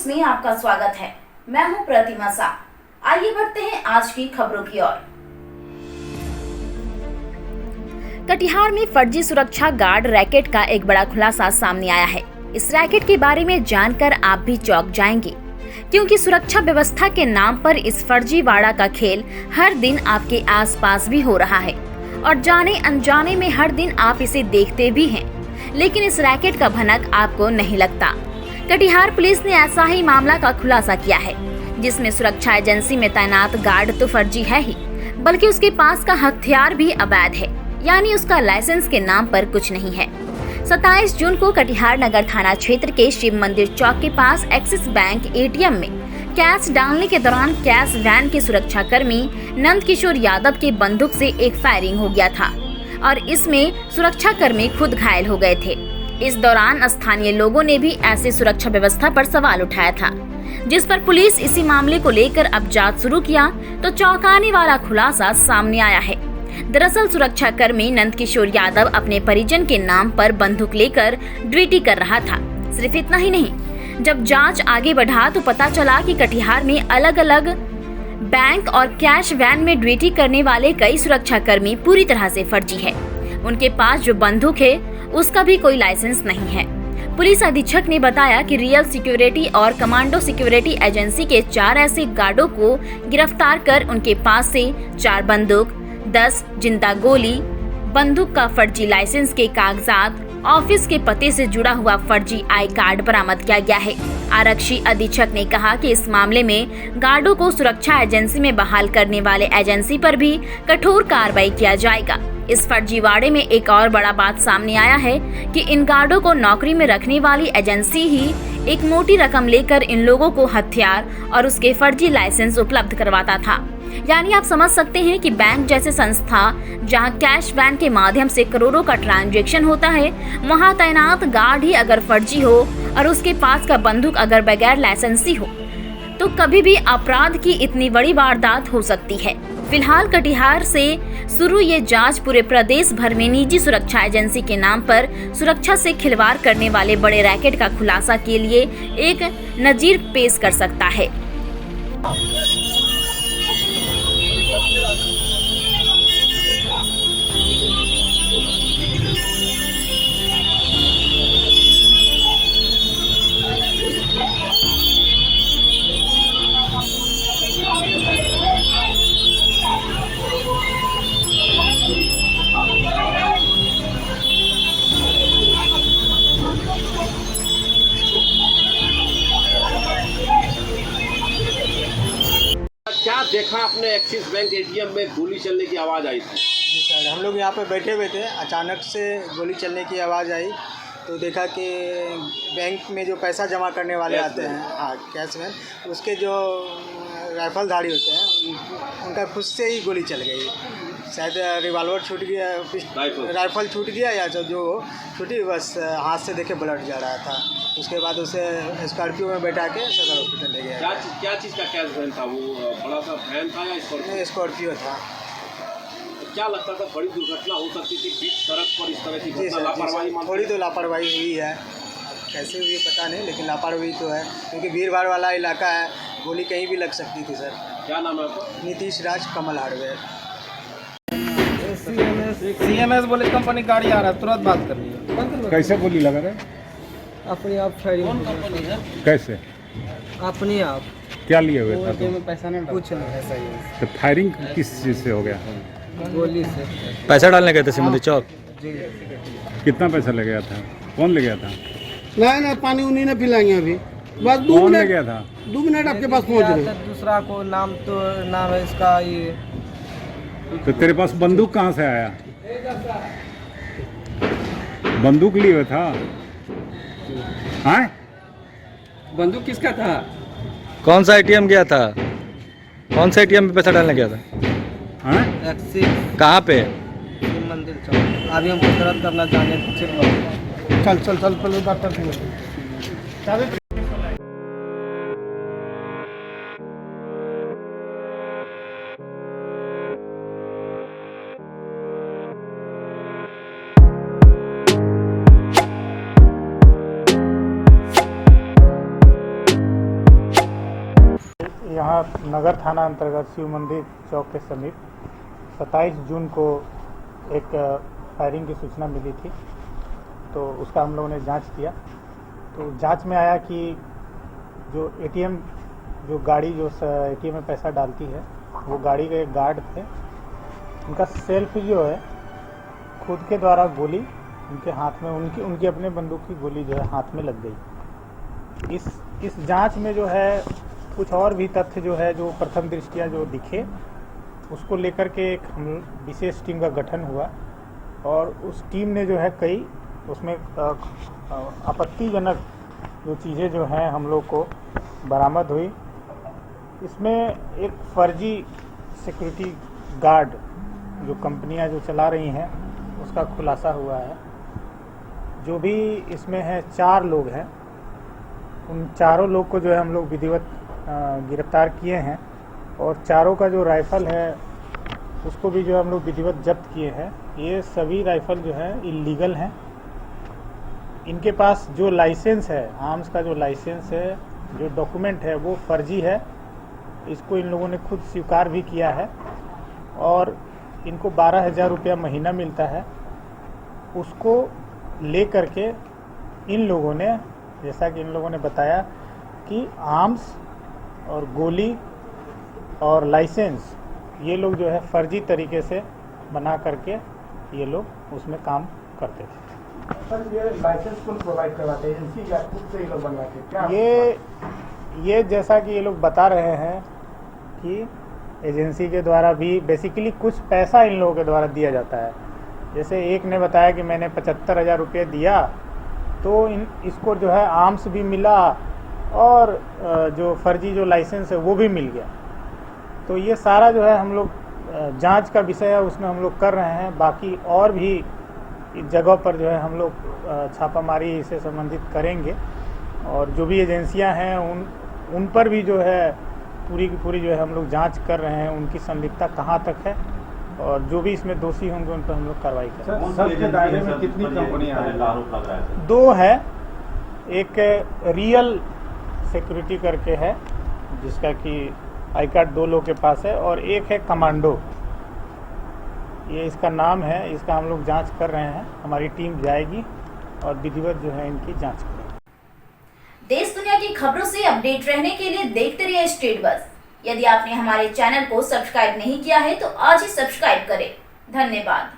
में आपका स्वागत है। मैं हूं प्रतिमा शाह। आइए बढ़ते हैं आज की खबरों की ओर। कटिहार में फर्जी सुरक्षा गार्ड रैकेट का एक बड़ा खुलासा सामने आया है। इस रैकेट के बारे में जानकर आप भी चौंक जाएंगे, क्योंकि सुरक्षा व्यवस्था के नाम पर इस फर्जीवाड़ा का खेल हर दिन आपके आसपास भी हो रहा है और जाने अनजाने में हर दिन आप इसे देखते भी हैं, लेकिन इस रैकेट का भनक आपको नहीं लगता। कटिहार पुलिस ने ऐसा ही मामला का खुलासा किया है, जिसमें सुरक्षा एजेंसी में तैनात गार्ड तो फर्जी है ही, बल्कि उसके पास का हथियार भी अवैध है, यानी उसका लाइसेंस के नाम पर कुछ नहीं है। 27 जून को कटिहार नगर थाना क्षेत्र के शिव मंदिर चौक के पास एक्सिस बैंक एटीएम में कैश डालने के दौरान कैश वैन के सुरक्षा कर्मी नंद किशोर यादव के बंदूक से एक फायरिंग हो गया था और इसमें सुरक्षा कर्मी खुद घायल हो गए थे। इस दौरान स्थानीय लोगों ने भी ऐसे सुरक्षा व्यवस्था पर सवाल उठाया था, जिस पर पुलिस इसी मामले को लेकर अब जांच शुरू किया तो चौंकाने वाला खुलासा सामने आया है। दरअसल सुरक्षा कर्मी नंद किशोर यादव अपने परिजन के नाम पर बंदूक लेकर ड्यूटी कर रहा था। सिर्फ इतना ही नहीं, जब जांच आगे बढ़ा तो पता चला कि कटिहार में अलग अलग बैंक और कैश वैन में ड्यूटी करने वाले कई सुरक्षा कर्मी पूरी तरह से फर्जी है। उनके पास जो बंदूक है उसका भी कोई लाइसेंस नहीं है। पुलिस अधीक्षक ने बताया कि रियल सिक्योरिटी और कमांडो सिक्योरिटी एजेंसी के 4 ऐसे गार्डों को गिरफ्तार कर उनके पास से 4 बंदूक, 10 जिंदा गोली, बंदूक का फर्जी लाइसेंस के कागजात, ऑफिस के पते से जुड़ा हुआ फर्जी आई कार्ड बरामद किया गया है। आरक्षी अधीक्षक ने कहा कि इस मामले में गार्डों को सुरक्षा एजेंसी में बहाल करने वाले एजेंसी पर भी कठोर कार्रवाई किया जाएगा। इस फर्जीवाड़े में एक और बड़ा बात सामने आया है कि इन गार्डों को नौकरी में रखने वाली एजेंसी ही एक मोटी रकम लेकर इन लोगों को हथियार और उसके फर्जी लाइसेंस उपलब्ध करवाता था। यानी आप समझ सकते हैं कि बैंक जैसे संस्था जहां कैश वैन के माध्यम से करोड़ों का ट्रांजैक्शन होता है, वहां तैनात गार्ड ही अगर फर्जी हो और उसके पास का बंदूक अगर बगैर लाइसेंसी हो, तो कभी भी अपराध की इतनी बड़ी वारदात हो सकती है। फिलहाल कटिहार से शुरू ये जांच पूरे प्रदेश भर में निजी सुरक्षा एजेंसी के नाम पर सुरक्षा से खिलवाड़ करने वाले बड़े रैकेट का खुलासा के लिए एक नजीर पेश कर सकता है। क्या देखा आपने एक्सिस बैंक एटीएम में गोली चलने की आवाज़ आई थी? जी सर, हम लोग यहाँ पे बैठे हुए थे, अचानक से गोली चलने की आवाज़ आई तो देखा कि बैंक में जो पैसा जमा करने वाले आते हैं, हाँ कैश में, उसके जो राइफलधारी होते हैं उनका खुद से ही गोली चल गई। शायद रिवॉल्वर छूट गया, राइफल छूट गया या जो छूटी, बस हाथ से देखे ब्लड जा रहा था। उसके बाद उसे स्कॉर्पियो में बैठा के सदर हॉस्पिटल ले गया। क्या चीज़ का कैश वैन था? वो बड़ा सा वैन था या स्कॉर्पियो था? क्या लगता था बड़ी दुर्घटना हो सकती थी बीच सड़क पर इस तरह की घटना? लापरवाही थोड़ी तो लापरवाही हुई है, कैसे हुई पता नहीं, लेकिन लापरवाही तो है, क्योंकि भीड़ भाड़ वाला इलाका है, गोली कहीं भी लग सकती थी सर। क्या नाम है आपका? नीतीश राज, कमल हार्डवेयर। CMS बोले कंपनी गाड़ी आ रहा है, तुरंत बात कर लीजिए। कैसे गोली लगा रहे? अपने आप फायरिंग कैसे? अपने आप क्या लिए हुए था तुम? पैसा नहीं, कुछ नहीं, ऐसा ही तो फायरिंग किस चीज़ से हो गया? गोली से। पैसा डालने गए थे शिव मंदिर चौक। कितना पैसा ले गया था? कौन ले गया था? नहीं पानी उन्हीं ने पिलाएंगे अभी, बस 2 कौन ले मिनट, गया था? 2 मिनट आपके पास पहुंच रहे। दूसरा को नाम है इसका ये। तो तेरे पास बंदूक कहाँ से आया? बंदूक लिए हुए था? हाँ? बंदूक किसका था? कौन सा एटीएम गया था? कौन सा एटीएम में पैसा डालने गया था? हाँ? एक्सिस कहाँ पे? शिव मंदिर चौक। अभी हमको तुरंत करना जाने चल पहले बात करते हैं। नगर थाना अंतर्गत शिव मंदिर चौक के समीप 27 जून को एक फायरिंग की सूचना मिली थी, तो उसका हम लोगों ने जांच किया। तो जांच में आया कि जो एटीएम जो गाड़ी जो एटीएम में पैसा डालती है वो गाड़ी के एक गार्ड थे, उनका सेल्फ जो है खुद के द्वारा गोली उनके हाथ में उनकी अपने बंदूक की गोली जो है हाथ में लग गई। इस जांच में जो है कुछ और भी तथ्य जो है जो प्रथम दृष्टिया जो दिखे, उसको लेकर के एक विशेष टीम का गठन हुआ और उस टीम ने जो है कई उसमें आपत्तिजनक जो चीज़ें जो हैं हम लोग को बरामद हुई। इसमें एक फर्जी सिक्योरिटी गार्ड जो कंपनियां जो चला रही हैं उसका खुलासा हुआ है। जो भी इसमें है 4 लोग हैं, उन चारों लोग को जो है हम लोग विधिवत गिरफ्तार किए हैं और चारों का जो राइफ़ल है उसको भी जो है हम लोग विधिवत जब्त किए हैं। ये सभी राइफ़ल जो है इलीगल हैं। इनके पास जो लाइसेंस है, आर्म्स का जो लाइसेंस है, जो डॉक्यूमेंट है वो फर्जी है। इसको इन लोगों ने खुद स्वीकार भी किया है और इनको 12,000 रुपया महीना मिलता है। उसको ले करके इन लोगों ने, जैसा कि इन लोगों ने बताया कि आर्म्स और गोली और लाइसेंस ये लोग जो है फर्जी तरीके से बना करके ये लोग उसमें काम करते थे। सर, ये लाइसेंस कौन प्रोवाइड करवाते हैं? एजेंसी या खुद से ये लोग बनवाते हैं? क्या ये जैसा कि ये लोग बता रहे हैं कि एजेंसी के द्वारा भी बेसिकली कुछ पैसा इन लोगों के द्वारा दिया जाता है। जैसे एक ने बताया कि मैंने 75,000 रुपये दिया तो इसको जो है आर्म्स भी मिला और जो फर्जी जो लाइसेंस है वो भी मिल गया। तो ये सारा जो है हम लोग जांच का विषय है, उसमें हम लोग कर रहे हैं। बाकी और भी जगह पर जो है हम लोग छापामारी इससे संबंधित करेंगे और जो भी एजेंसियां हैं उन पर भी जो है पूरी की पूरी जो है हम लोग जांच कर रहे हैं, उनकी संलिप्तता कहाँ तक है और जो भी इसमें दोषी होंगे उन पर हम लोग कार्रवाई करेंगे। सर के दायरे में कितनी कंपनियां हैं? 2 है। एक रियल सिक्योरिटी करके है जिसका कि आई कार्ड 2 लोग के पास है और एक है कमांडो, ये इसका नाम है। इसका हम लोग जांच कर रहे हैं, हमारी टीम जाएगी और विधिवत जो है इनकी जांच करेगी। देश दुनिया की खबरों से अपडेट रहने के लिए देखते रहिए स्टेट बस। यदि आपने हमारे चैनल को सब्सक्राइब नहीं किया है तो आज ही सब्सक्राइब करें। धन्यवाद।